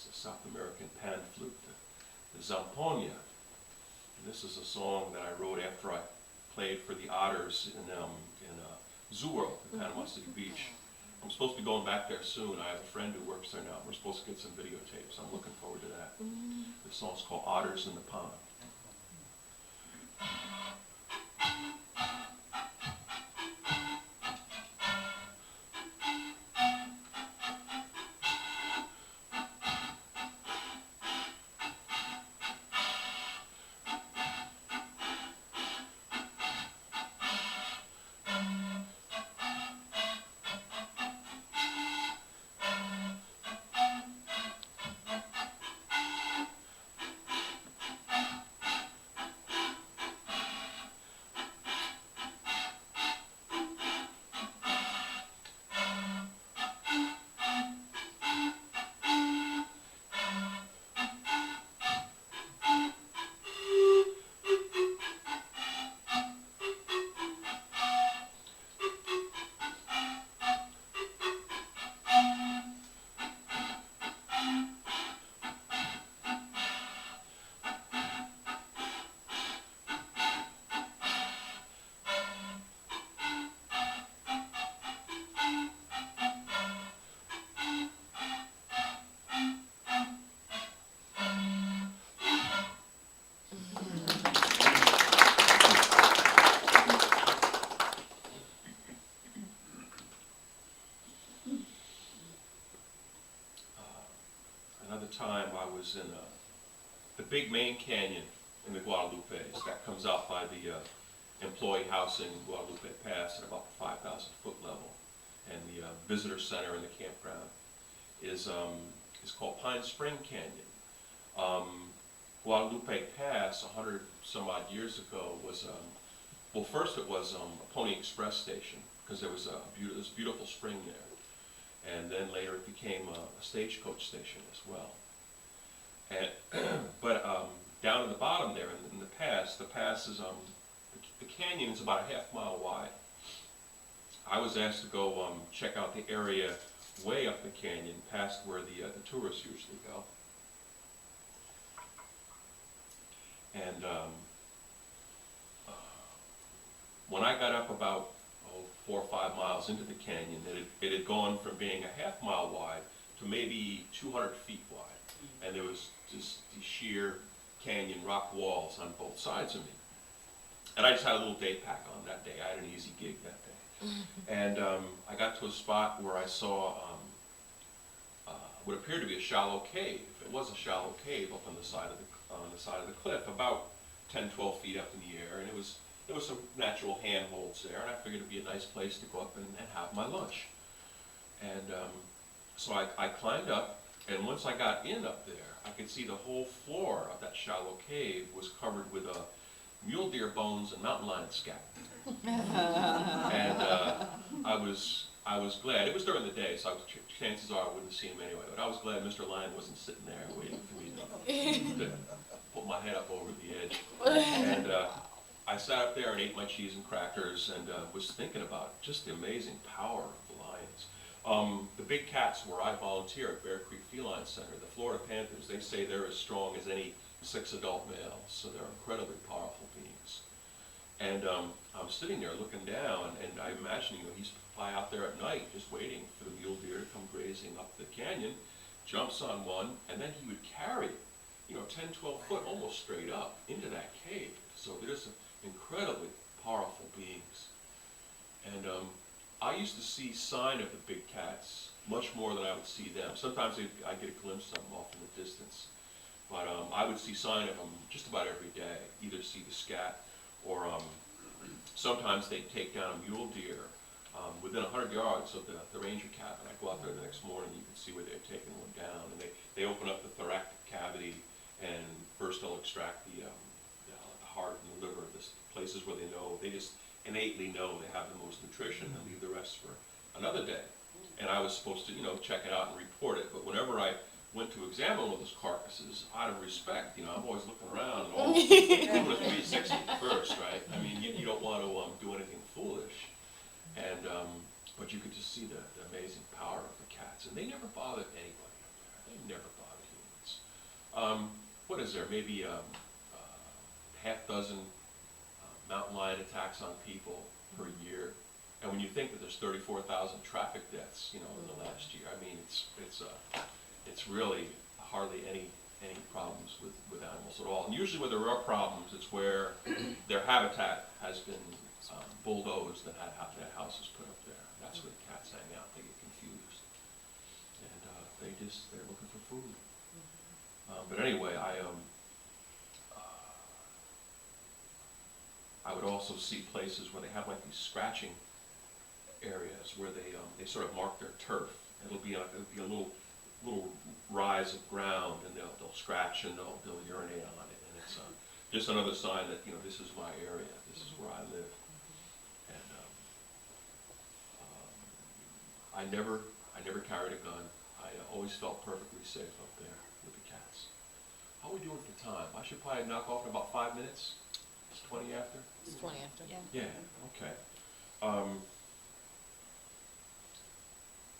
It's a South American pan flute, the zampoña. And this is a song that I wrote after I played for the Otters in Zoo World in Panama City Beach. I'm supposed to be going back there soon. I have a friend who works there now. We're supposed to get some videotapes. I'm looking forward to that. This song's called Otters in the Pond. Another time I was in the big main canyon in the Guadalupe. That comes out by the employee housing in Guadalupe Pass at about the 5,000 foot level. And the visitor center in the campground is called Pine Spring Canyon. Guadalupe Pass, 100 some odd years ago, was, well, first it was a Pony Express station, because there was this beautiful spring there. And then later it became a stagecoach station as well. And but down in the bottom there in the pass is the canyon is about a half-mile wide. I was asked to go check out the area way up the canyon, past where the tourists usually go. And when I got up about 4 or 5 miles into the canyon, it had gone from being a half-mile wide to maybe 200 feet wide. And there was just these sheer canyon rock walls on both sides of me. And I just had a little day pack on that day. I had an easy gig that day. And I got to a spot where I saw what appeared to be a shallow cave. It was a shallow cave up on the side of the cliff, about 10, 12 feet up in the air, and there was some natural handholds there, and I figured it'd be a nice place to go up and have my lunch. And so I climbed up, and once I got in up there, I could see the whole floor of that shallow cave was covered with mule deer bones and mountain lion scat. And I was glad. It was during the day, so chances are I wouldn't see him anyway, but I was glad Mr. Lion wasn't sitting there waiting for me to put my head up over the edge. And I sat up there and ate my cheese and crackers and was thinking about just the amazing power of the lions. The big cats where I volunteer at Bear Creek Feline Center, the Florida Panthers, they say they're as strong as any 6 adult males, so they're incredibly powerful beings. And I'm sitting there looking down, and I'm imagining he used to fly out there at night just waiting for the mule deer to come grazing up the canyon, jumps on one, and then he would carry it, 10, 12 foot almost straight up into that cave. So they're just incredibly powerful beings. And I used to see sign of the big cats much more than I would see them. Sometimes I get a glimpse of them off in the distance. But I would see sign of them just about every day, either see the scat or sometimes they'd take down a mule deer within 100 yards of the ranger cabin. I'd go out there the next morning, you can see where they're taking one down. And they open up the thoracic cavity, and first they'll extract the heart and the liver, the places where they just innately know they have the most nutrition, and leave the rest for another day. And I was supposed to, check it out and report it, but whenever I went to examine one of those carcasses, out of respect, I'm always looking around and always doing a 360 first, right? I mean, you don't want to do anything foolish. And, but you could just see the amazing power of the cats. And they never bothered anybody up there. They never bothered what is there, maybe half dozen mountain lion attacks on people per year. And when you think that there's 34,000 traffic deaths, you know, in the last year, I mean, it's really hardly any problems with animals at all. And usually where there are problems, it's where their habitat has been bulldozed and their houses put up there. That's where the cats hang out. They get confused, and they're looking for food. But anyway, I would also see places where they have like these scratching areas where they sort of mark their turf. It'll be a little rise of ground, and they'll scratch and they'll urinate on it, and it's just another sign that, you know, this is my area, this is where I live. And I never carried a gun. I always felt perfectly safe up there with the cats. How are we doing for time? I should probably knock off in about 5 minutes. It's 20 after? It's 20 after. Yeah, okay.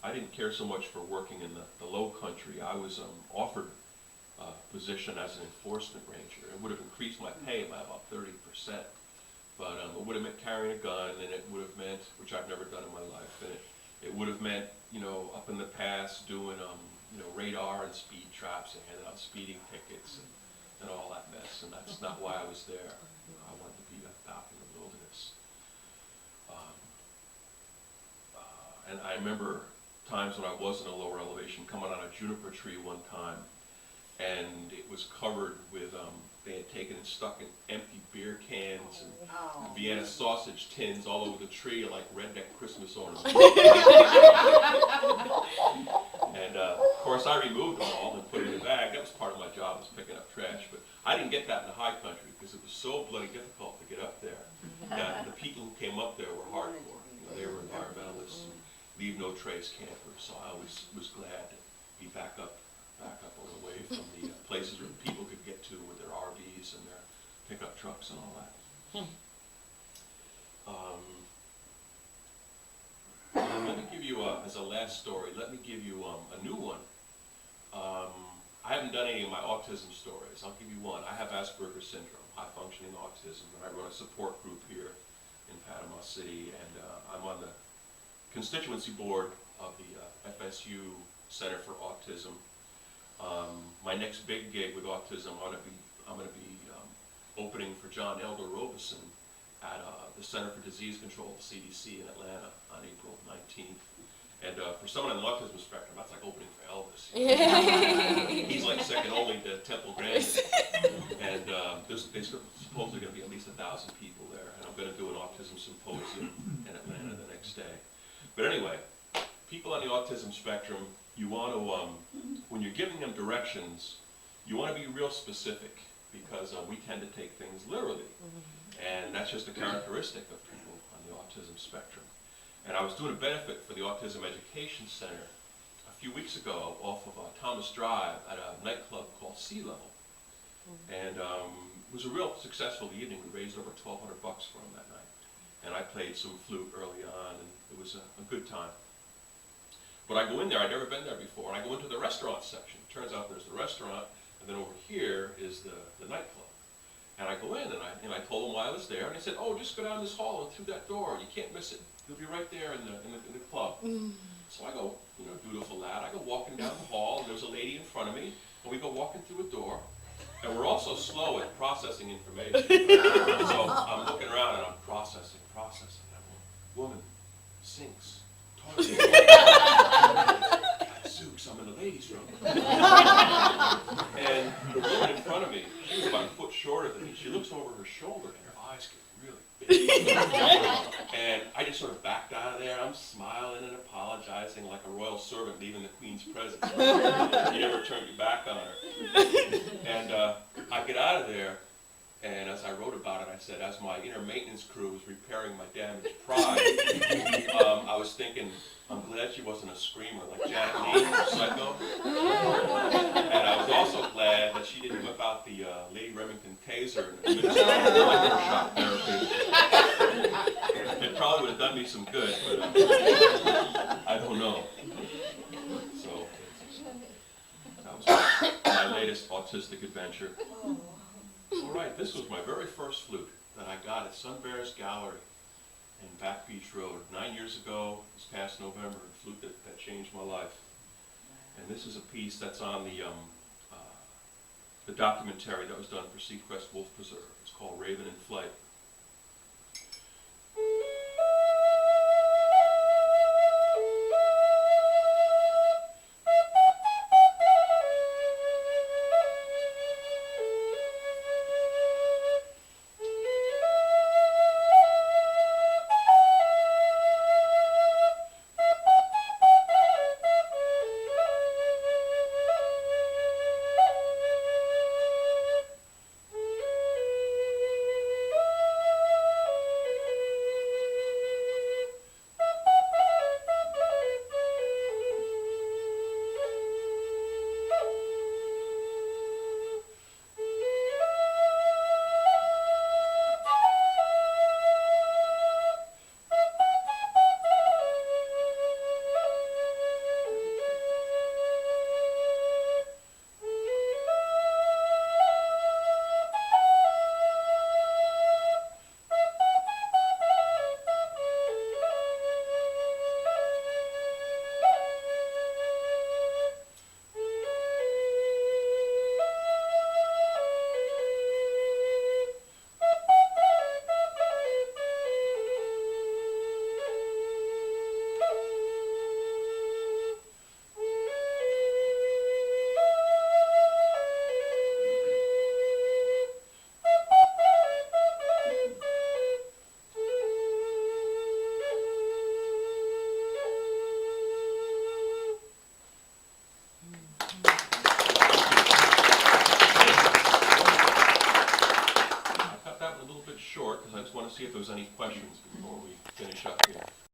I didn't care so much for working in the low country. I was offered a position as an enforcement ranger. It would have increased my pay by about 30%, but it would have meant carrying a gun, and it would have meant, which I've never done in my life, and it would have meant, you know, up in the past doing, you know, radar and speed traps and handing out speeding tickets and all that mess, and that's not why I was there. I wanted to be out in the wilderness. And I remember times when I was in a lower elevation, coming on a juniper tree one time, and it was covered with, they had taken and stuck in empty beer cans and Vienna sausage tins all over the tree, like redneck Christmas ornaments. And of course I removed them all and put it in a bag. That was part of my job, was picking up trash. But I didn't get that in the high country because it was so bloody difficult to get up there. That the people who came up there were hardcore. You know, they were environmentalists, leave no trace campers. So I always was glad to be back up away from the places where people could get to with their RVs and their pickup trucks and all that. Let me give you, as a last story, let me give you a new one. I haven't done any of my autism stories. I'll give you one. I have Asperger's syndrome, high functioning autism, and I run a support group here in Panama City, and I'm on the constituency board of the FSU Center for Autism. My next big gig with autism, I'm going to be opening for John Elder Robeson at the Center for Disease Control, the CDC in Atlanta on April 19th. And for someone on the autism spectrum, that's like opening for Elvis. He's like second only to Temple Grandin. And there's supposedly going to be at least 1,000 people there. And I'm going to do an autism symposium in Atlanta the next day. But anyway, people on the autism spectrum, you want to, when you're giving them directions, you want to be real specific, because we tend to take things literally. And that's just a characteristic of people on the autism spectrum. And I was doing a benefit for the Autism Education Center a few weeks ago off of Thomas Drive at a nightclub called Sea Level. And it was a real successful evening. We raised over $1,200 for them that night. And I played some flute early on, and it was a good time. But I go in there, I'd never been there before, and I go into the restaurant section. It turns out there's the restaurant, and then over here is the nightclub. And I go in, and I told them why I was there, and they said, "Oh, just go down this hall and through that door. You can't miss it. You'll be right there in the club." So I go, you know, dutiful lad. I go walking down the hall, and there's a lady in front of me, and we go walking through a door, and we're also slow at processing information. So I'm looking around, and I'm processing. And I'm going, "Woman, sinks, toilet." Zooks, I'm in the ladies' room. And the woman in front of me, she was about a foot shorter than me. She looks over her shoulder, and her eyes get really big. And I just sort of backed out of there. I'm smiling and apologizing like a royal servant leaving the Queen's presence. You never turn your back on her. And I get out of there, and as I wrote about it, I said, as my inner maintenance crew was repairing my damaged pride, I was thinking, I'm glad she wasn't a screamer like Janet Leigh from Psycho. And I was also glad that she didn't whip out the Lady Remington taser and administer electroshock therapy. It probably would have done me some good, but I don't know. So that was my latest autistic adventure. All right, this was my very first flute that I got at Sun Bears Gallery in Back Beach Road 9 years ago, this past November, a flute that changed my life. And this is a piece that's on the documentary that was done for Seacrest Wolf Preserve. It's called Raven in Flight. I cut that one a little bit short because I just want to see if there's any questions before we finish up here.